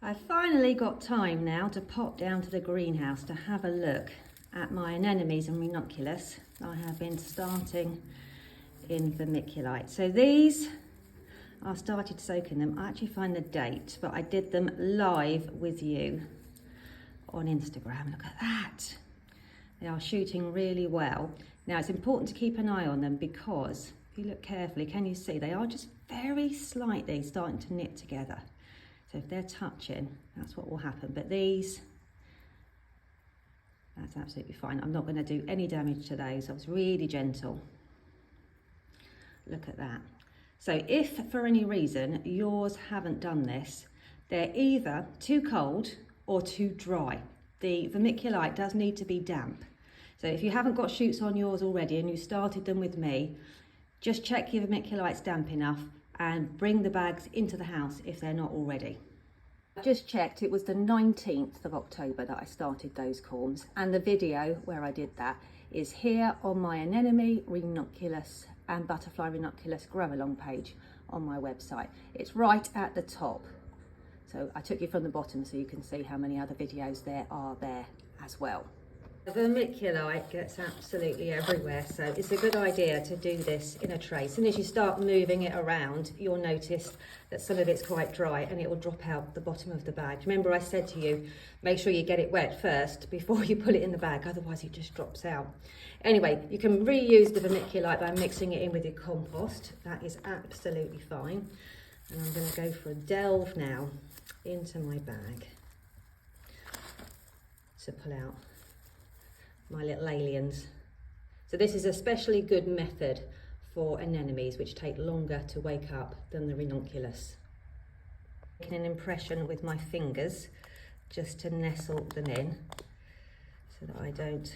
I finally got time now to pop down to the greenhouse to have a look at my anemones and ranunculus. I have been starting in vermiculite. So these, I started soaking them. I actually find the date, but I did them live with you on Instagram. Look at that. They are shooting really well. Now it's important to keep an eye on them because if you look carefully, can you see they are just very slightly starting to knit together. So if they're touching, that's what will happen. But these, that's absolutely fine. I'm not going to do any damage to those. I was really gentle. Look at that. So if for any reason yours haven't done this, they're either too cold or too dry. The vermiculite does need to be damp. So if you haven't got shoots on yours already and you started them with me, just check your vermiculite's damp enough and bring the bags into the house if they're not already. I just checked, it was the 19th of October that I started those corms, and the video where I did that is here on my anemone, ranunculus and butterfly ranunculus grow along page on my website. It's right at the top. So I took you from the bottom so you can see how many other videos there are there as well. The vermiculite gets absolutely everywhere, so it's a good idea to do this in a tray. As soon as you start moving it around, you'll notice that some of it's quite dry and it will drop out the bottom of the bag. Remember I said to you, make sure you get it wet first before you put it in the bag, otherwise it just drops out. Anyway, you can reuse the vermiculite by mixing it in with your compost. That is absolutely fine. And I'm going to go for a delve now into my bag to pull out my little aliens. So this is a especially good method for anemones, which take longer to wake up than the ranunculus. Making an impression with my fingers just to nestle them in so that I don't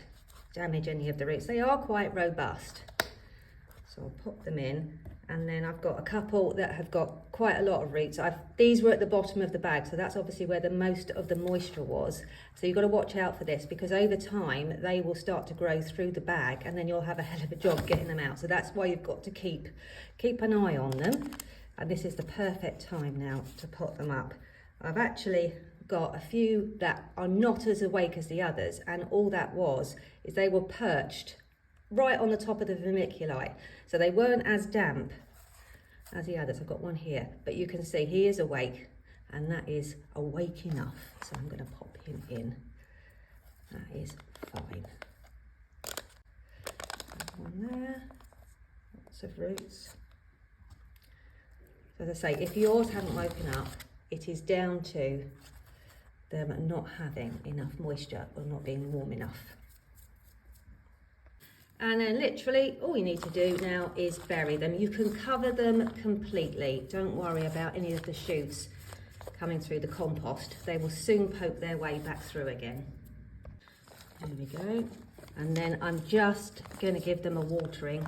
damage any of the roots. They are quite robust, so I'll pop them in. And then I've got a couple that have got quite a lot of roots. These were at the bottom of the bag, so that's obviously where the most of the moisture was. So you've got to watch out for this because over time they will start to grow through the bag and then you'll have a hell of a job getting them out. So that's why you've got to keep an eye on them. And this is the perfect time now to pot them up. I've actually got a few that are not as awake as the others, and all that was is they were perched right on the top of the vermiculite, so they weren't as damp as the others. I've got one here, but you can see he is awake, and that is awake enough, so I'm going to pop him in. That is fine. One there, lots of roots. So as I say, if yours haven't woken up, it is down to them not having enough moisture or not being warm enough. And then literally all you need to do now is bury them. You can cover them completely. Don't worry about any of the shoots coming through the compost. They will soon poke their way back through again. There we go. And then I'm just going to give them a watering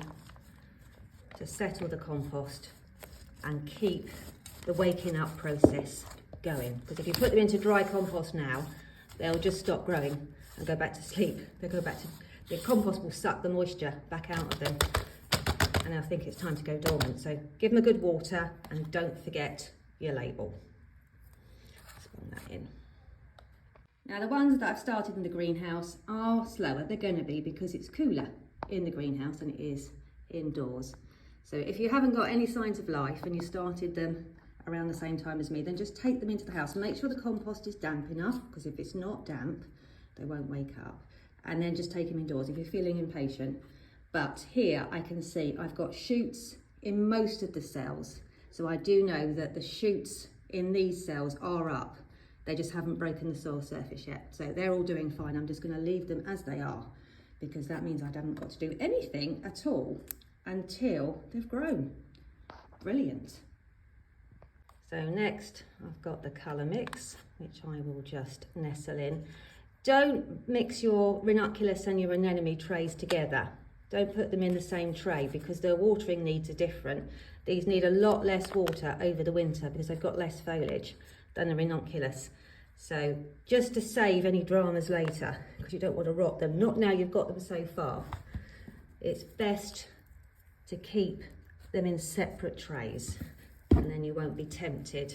to settle the compost and keep the waking up process going. Because if you put them into dry compost now, they'll just stop growing and go back to sleep. They'll go back to the compost will suck the moisture back out of them, and I think it's time to go dormant. So give them a good water and don't forget your label. Spawn that in. Now the ones that I've started in the greenhouse are slower. They're going to be because it's cooler in the greenhouse than it is indoors. So if you haven't got any signs of life and you started them around the same time as me, then just take them into the house and make sure the compost is damp enough, because if it's not damp, they won't wake up. And then just take them indoors if you're feeling impatient. But here I can see I've got shoots in most of the cells. So I do know that the shoots in these cells are up. They just haven't broken the soil surface yet. So they're all doing fine. I'm just going to leave them as they are, because that means I haven't got to do anything at all until they've grown. Brilliant. So next I've got the colour mix, which I will just nestle in. Don't mix your ranunculus and your anemone trays together. Don't put them in the same tray because their watering needs are different. These need a lot less water over the winter because they've got less foliage than the ranunculus. So just to save any dramas later, because you don't want to rot them, not now you've got them so far, it's best to keep them in separate trays, and then you won't be tempted,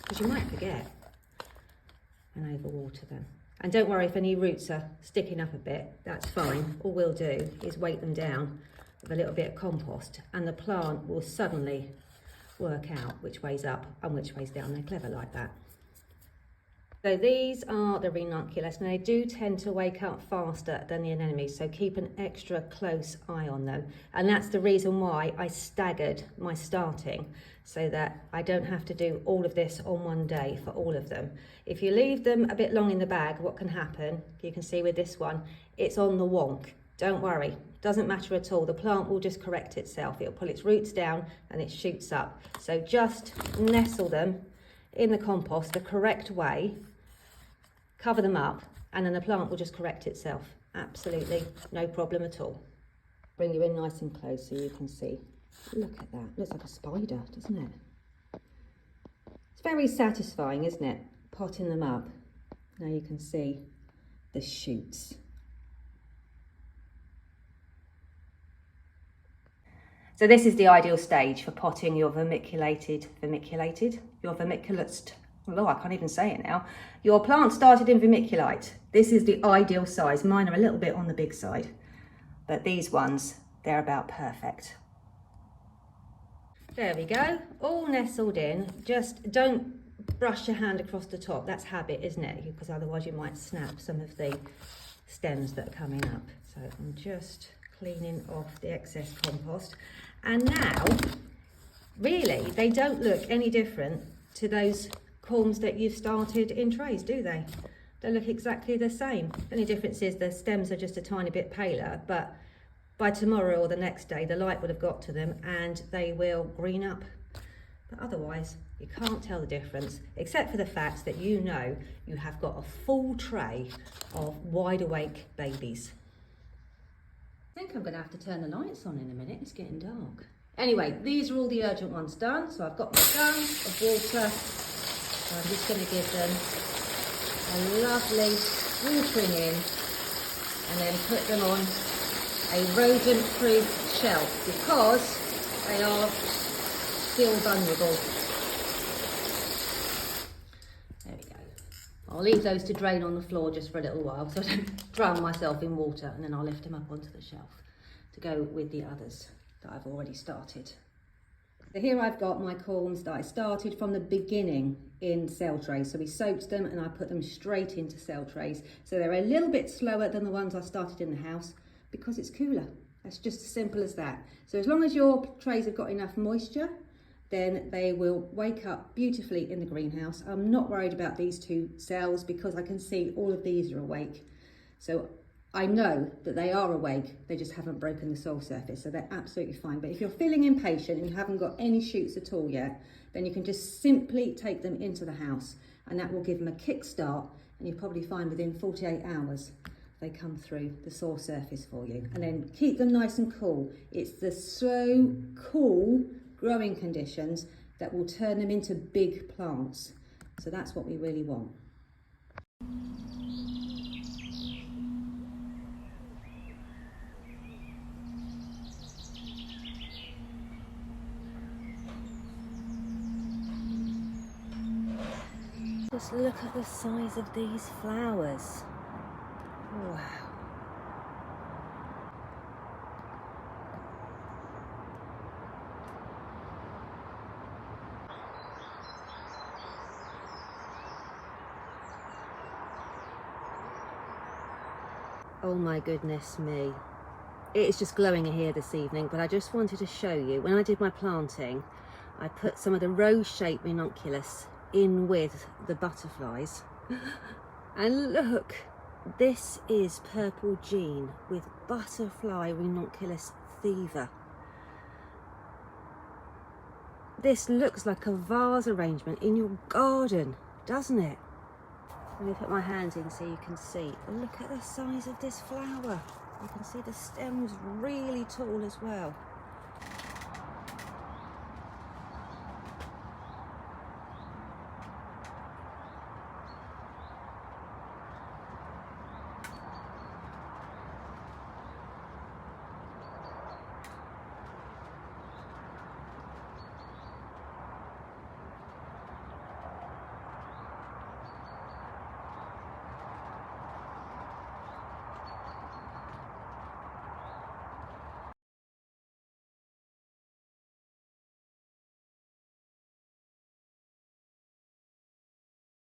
because you might forget. and overwater them. And don't worry if any roots are sticking up a bit, that's fine. All we'll do is weight them down with a little bit of compost and the plant will suddenly work out which way's up and which way's down. They're clever like that. So these are the Ranunculus, and they do tend to wake up faster than the Anemones, so keep an extra close eye on them. And that's the reason why I staggered my starting, so that I don't have to do all of this on one day for all of them. If you leave them a bit long in the bag, what can happen, you can see with this one, it's on the wonk. Don't worry, doesn't matter at all. The plant will just correct itself. It'll pull its roots down and it shoots up. So just nestle them in the compost the correct way, cover them up, and then the plant will just correct itself. Absolutely no problem at all. Bring you in nice and close so you can see. Look at that, looks like a spider, doesn't it? It's very satisfying, isn't it? Potting them up. Now you can see the shoots. So this is the ideal stage for potting your vermiculus, oh, I can't even say it now. Your plant started in Vermiculite. This is the ideal size. Mine are a little bit on the big side, but these ones, they're about perfect. There we go, all nestled in. Just don't brush your hand across the top. That's habit, isn't it? Because otherwise you might snap some of the stems that are coming up. So I'm just cleaning off the excess compost. And now, really, they don't look any different to those corms that you've started in trays, do they? They look exactly the same. The only difference is the stems are just a tiny bit paler, but by tomorrow or the next day, the light would have got to them and they will green up. But otherwise, you can't tell the difference, except for the fact that you know you have got a full tray of wide awake babies. I think I'm going to have to turn the lights on in a minute. It's getting dark. Anyway, these are all the urgent ones done. So I've got my gun of water. So I'm just going to give them a lovely watering in and then put them on a rodent-proof shelf because they are still vulnerable. There we go. I'll leave those to drain on the floor just for a little while so I don't drown myself in water, and then I'll lift them up onto the shelf to go with the others that I've already started. So here I've got my corms that I started from the beginning in cell trays. So we soaked them and I put them straight into cell trays. So they're a little bit slower than the ones I started in the house because it's cooler. That's just as simple as that. So as long as your trays have got enough moisture, then they will wake up beautifully in the greenhouse. I'm not worried about these two cells because I can see all of these are awake. So I know that they are awake, they just haven't broken the soil surface, so they're absolutely fine. But if you're feeling impatient and you haven't got any shoots at all yet, then you can just simply take them into the house and that will give them a kick start, and you'll probably find within 48 hours they come through the soil surface for you. And then keep them nice and cool. It's the slow, cool growing conditions that will turn them into big plants. So that's what we really want. Just look at the size of these flowers. Wow. Oh my goodness me. It's just glowing here this evening, but I just wanted to show you, when I did my planting, I put some of the rose-shaped ranunculus in with the butterflies. And look, this is purple Jean with butterfly ranunculus fever. This looks like a vase arrangement in your garden, doesn't it? Let me put my hands in so you can see. Look at the size of this flower. You can see the stem's really tall as well.